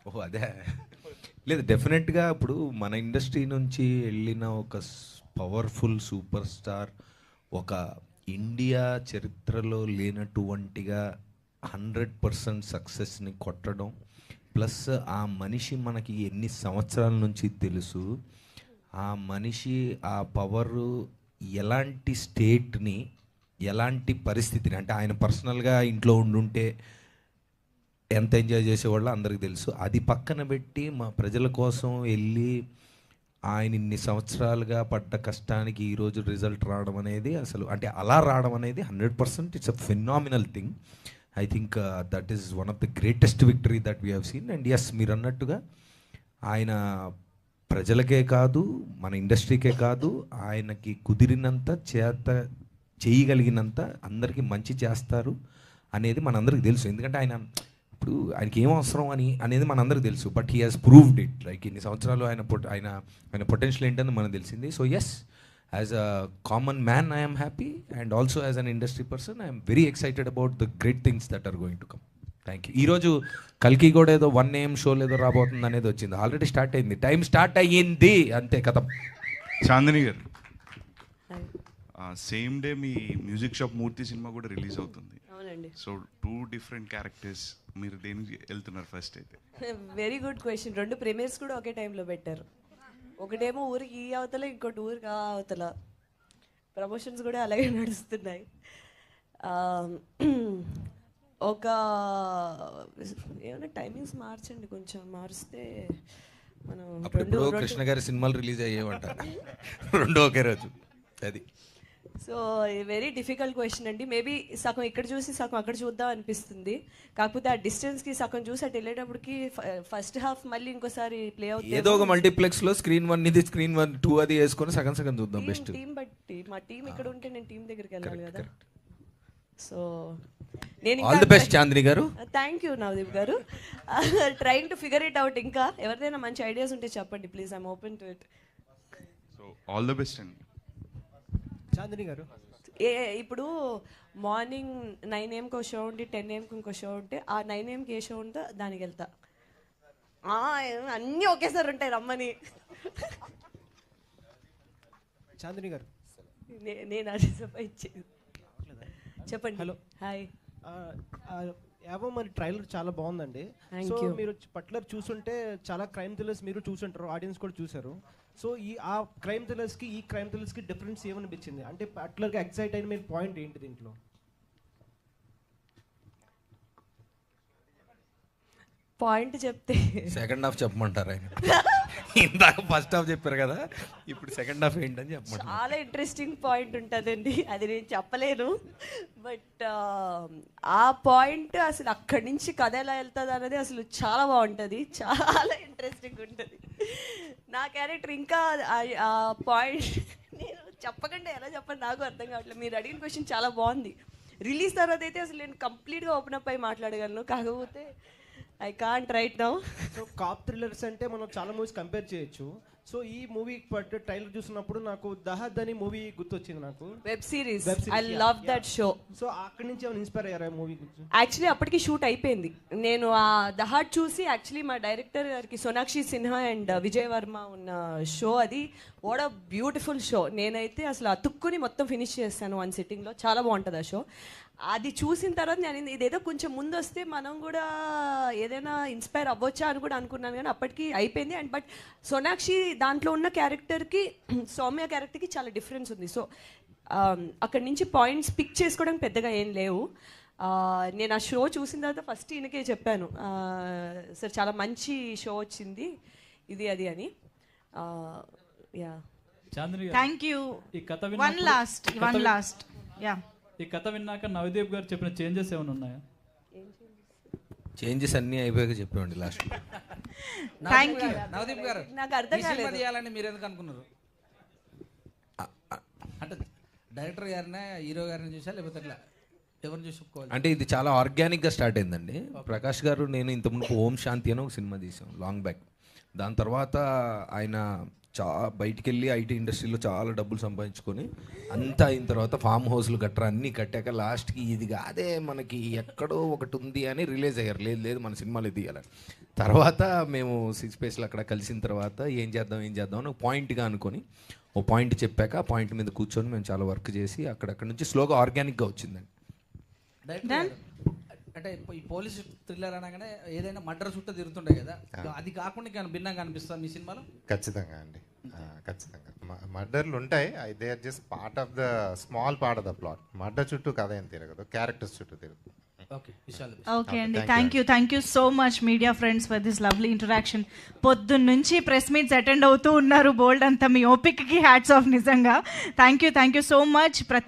ఓహో అదే లేదు, డెఫినెట్గా ఇప్పుడు మన ఇండస్ట్రీ నుంచి వెళ్ళిన ఒక పవర్ఫుల్ సూపర్ స్టార్ ఒక ఇండియా చరిత్రలో లేనటువంటిగా 100% సక్సెస్ని కొట్టడం, ప్లస్ ఆ మనిషి మనకి ఎన్ని సంవత్సరాల నుంచి తెలుసు, ఆ మనిషి ఆ పవరు ఎలాంటి స్టేట్ని ఎలాంటి పరిస్థితిని, అంటే ఆయన పర్సనల్గా ఇంట్లో ఉండుంటే ఎంత ఎంజాయ్ చేసేవాళ్ళో అందరికీ తెలుసు. అది పక్కన పెట్టి మా ప్రజల కోసం వెళ్ళి ఆయన ఇన్ని సంవత్సరాలుగా పడ్డ కష్టానికి ఈరోజు రిజల్ట్ రావడం అనేది అసలు, అంటే అలా రావడం అనేది 100% it's a phenomenal thing. I think that is one of the greatest victory that we have seen. And yes, మీరు అన్నట్టుగా ఆయన ప్రజలకే కాదు, మన ఇండస్ట్రీకే కాదు, ఆయనకి కుదిరినంత చేయగలిగినంత అందరికీ మంచి చేస్తారు అనేది మనందరికీ తెలుసు. ఎందుకంటే ఇప్పుడు ఆయనకి ఏం అవసరం అనేది మనందరికీ తెలుసు. But he has proved it. Like ఇన్ని సంవత్సరాలు ఆయన పొటెన్షియల్ ఏంటని మనకు తెలిసింది. So yes, as a common man I'm happy, and also as an industry person I'm very excited about the great things that are going to come. Thank you. ఈరోజు కల్కి కూడా ఏదో 1 AM షోలు ఏదో రాబోతుంది అనేది వచ్చింది. ఆల్రెడీ స్టార్ట్ అయింది, టైం స్టార్ట్ అయ్యింది, అంతే కథ. చాందిని గారు, సేమ్ డే మీ మ్యూజిక్ షాప్ మూర్తి సినిమా కూడా రిలీజ్ అవుతుంది. అవునండి. సో 2 different క్యారెక్టర్స్, మీరు దేనికి వెళ్తున్నారు ఫస్ట్ అయితే? Very good question. 2 ప్రీమియర్స్ కూడా ఒకే టైంలో పెట్టారు. ఒకటేమో ఊరికి ఈ అవతల, ఇంకోటి ఊరికి ఆ అవతల. ప్రమోషన్స్ కూడా అలాగే నడుస్తున్నాయి. ఒక ఏమైనా టైమింగ్స్ మార్చండి, కొంచెం మారిస్తే మనం అప్పుడు కృష్ణ గారి సినిమాలు రిలీజ్ అయ్యేవంట 2 ఒకే రోజు. అది సో వెరీ డిఫికల్ట్ క్వశ్చన్ అండి. మేబీ సగం ఇక్కడ చూసి సగం అక్కడ చూద్దాం అనిపిస్తుంది. కాకపోతే ఆ డిస్టెన్స్కి సగం చూసి అటు వెళ్ళేటప్పటికి ఫస్ట్ హాఫ్ మళ్ళీ ఇంకోసారి ప్లే అవుతుంది. ఏదో ఒక మల్టీప్లెక్స్లో స్క్రీన్ 1 ఇది, స్క్రీన్ 1, 2 అది వేసుకొని సగం సగం చూద్దాం. బెస్ట్ టీం బట్టి, మా టీం ఇక్కడ ఉంటే నేను టీం దగ్గరికి వెళ్ళాలి కదా. సో నేను ఆల్ ది బెస్ట్ చాందిని గారు. థ్యాంక్ యూ నవదీప్ గారు. Trying to figure it out. ఇంకా ఎవరిదైనా మంచి ఐడియాస్ ఉంటే చెప్పండి please, I'm open to it. So all the best అండి. చాందిని గారు, ఇప్పుడు మార్నింగ్ 9 AMకి ఒక షో ఉండి 10 AMకి ఇంకో షో ఉంటే ఆ 9 AMకి ఏ షో ఉందో దానికి వెళ్తా. అన్నీ ఒకేసారి ఉంటాయి రమ్మని. చాందిని గారు, నేను అది ఇచ్చేది. చెప్పండి. Hello, hi. యావో మరి ట్రైలర్ చాలా బాగుందండి. సో మీరు పర్టికులర్ చూసుంటే చాలా క్రైమ్ థ్రిల్లర్స్ మీరు చూసుంటారు, ఆడియన్స్ కూడా చూసారు. సో ఆ క్రైమ్ థ్రిల్లర్స్కి ఈ క్రైమ్ థ్రిల్లర్స్కి డిఫరెన్స్ ఏమనిపించింది? అంటే పర్టికులర్గా ఎక్సైట్ అయిన మీరు పాయింట్ ఏంటి దీంట్లో? పాయింట్ చెప్తే సెకండ్ హాఫ్ చెప్పమంటారు ఆయన. ఇందాక ఫస్ట్ హాఫ్ చెప్పారు కదా, ఇప్పుడు సెకండ్ హాఫ్ ఏంటని చెప్పమంటారు. చాలా ఇంట్రెస్టింగ్ పాయింట్ ఉంటుందండి, అది నేను చెప్పలేను. బట్ ఆ పాయింట్ అసలు అక్కడి నుంచి కథ ఎలా వెళ్తుంది అనేది అసలు చాలా బాగుంటుంది, చాలా ఇంట్రెస్టింగ్ ఉంటుంది. నా క్యారెక్టర్ ఇంకా ఆ పాయింట్ నేను చెప్పకుండా ఎలా చెప్పండి నాకు అర్థం కావట్లేదు. మీరు అడిగిన క్వశ్చన్ చాలా బాగుంది. రిలీజ్ తర్వాత అయితే అసలు నేను కంప్లీట్గా ఓపెన్ అప్ అయి మాట్లాడగలను, కాకపోతే I can't right now. So cop thrillers అంటే మనం చాలా మూవీస్ కంపేర్ చేయొచ్చు. సో ఈ మూవీ ట్రైలర్ చూసినప్పుడు నాకు దహద్ అని మూవీ గుర్తొచ్చింది. నాకు web series I love that show. So అక్కడి నుంచి ఏమైనా ఇన్స్పైర్ అయ్యారా మూవీ గురించి? యాక్చువల్లీ అప్పటికి షూట్ అయిపోయింది. నేను ఆ దహాడ్ చూసి యాక్చువల్లీ మా డైరెక్టర్ గారికి సోనాక్షి సిన్హా అండ్ విజయ్ వర్మ ఉన్న షో అది. What a beautiful show. నేనైతే అసలు అతుక్కుని మొత్తం ఫినిష్ చేస్తాను 1 సిట్టింగ్లో. చాలా బాగుంటుంది ఆ షో. అది చూసిన తర్వాత నేను ఇదేదో కొంచెం ముందు వస్తే మనం కూడా ఏదైనా ఇన్స్పైర్ అవ్వచ్చా అని కూడా అనుకున్నాను, కానీ అప్పటికి అయిపోయింది. అండ్ బట్ సోనాక్షి దాంట్లో ఉన్న క్యారెక్టర్కి సౌమ్య క్యారెక్టర్కి చాలా డిఫరెన్స్ ఉంది. సో అక్కడి నుంచి పాయింట్స్ పిక్ చేసుకోవడానికి పెద్దగా ఏం లేవు. నేను ఆ షో చూసిన తర్వాత ఫస్ట్ ఈయనకే చెప్పాను, సార్ చాలా మంచి షో వచ్చింది ఇది అది అని. Yeah, thank you. One last ఈ కథ విన్నాక నవదీప్ గారు చెప్పిన చేంజెస్ ఏమైనా ఉన్నాయా? చేంజెస్ అన్నీ అయిపోయాక చెప్పేవండి లాస్ట్. Thank you. నవదీప్ గారు, నాకు అర్థం కాలేదు చేయాలని మీరు ఎందుకు అనుకున్నారు? అంటే డైరెక్టర్ గారినే హీరో గారిని చూసా లేకపోతే ఎట్లా ఎవరిని చూసి ఒప్పుకోవాలి? అంటే ఇది చాలా ఆర్గానిక్గా స్టార్ట్ అయిందండి. ప్రకాష్ గారు నేను ఇంతకుముందు ఓం శాంతి అని ఒక సినిమా తీసాం లాంగ్ బ్యాక్. దాని తర్వాత ఆయన బయటికి వెళ్ళి ఐటీ ఇండస్ట్రీలో చాలా డబ్బులు సంపాదించుకొని అంతా అయిన తర్వాత ఫామ్ హౌస్లు గట్రా అన్నీ కట్టాక లాస్ట్కి ఇది కాదే మనకి ఎక్కడో ఒకటి ఉంది అని రిలీజ్ అయ్యారు. లేదు లేదు మన సినిమాలు తీయాలని. తర్వాత మేము సిక్స్ స్పేస్లో అక్కడ కలిసిన తర్వాత ఏం చేద్దాం అని ఒక పాయింట్గా అనుకొని ఓ పాయింట్ చెప్పాక ఆ పాయింట్ మీద కూర్చొని మేము చాలా వర్క్ చేసి అక్కడక్కడ నుంచి స్లోగా ఆర్గానిక్గా వచ్చిందండి. డైరెక్టర్ అంటే ఈ పోలీస్ థ్రిల్లర్ అనగానే ఏదైనా మర్డర్ చుట్టూ తిరుగుతుండే కదా, అది కాకుండా ఇంకా భిన్నంగా అనిపిస్తుంది మీ సినిమాలో? ఖచ్చితంగా అండి, ఖచ్చితంగా మర్డర్లు ఉంటాయి. They are just part of the small part of the plot. Murder చుట్టూ కథ ఏం తిరగదు, క్యారెక్టర్స్ చుట్టూ తిరుగుతుంది. ఓకే అండి, thank you so much media friends for this lovely interaction. పొద్దున్న నుంచి ప్రెస్ మీట్స్ అటెండ్ అవుతూ ఉన్నారు బోల్డ్ అంతా. మీ ఓపికకి హ్యాట్స్ ఆఫ్ నిజంగా. Thank you so much. ప్రతి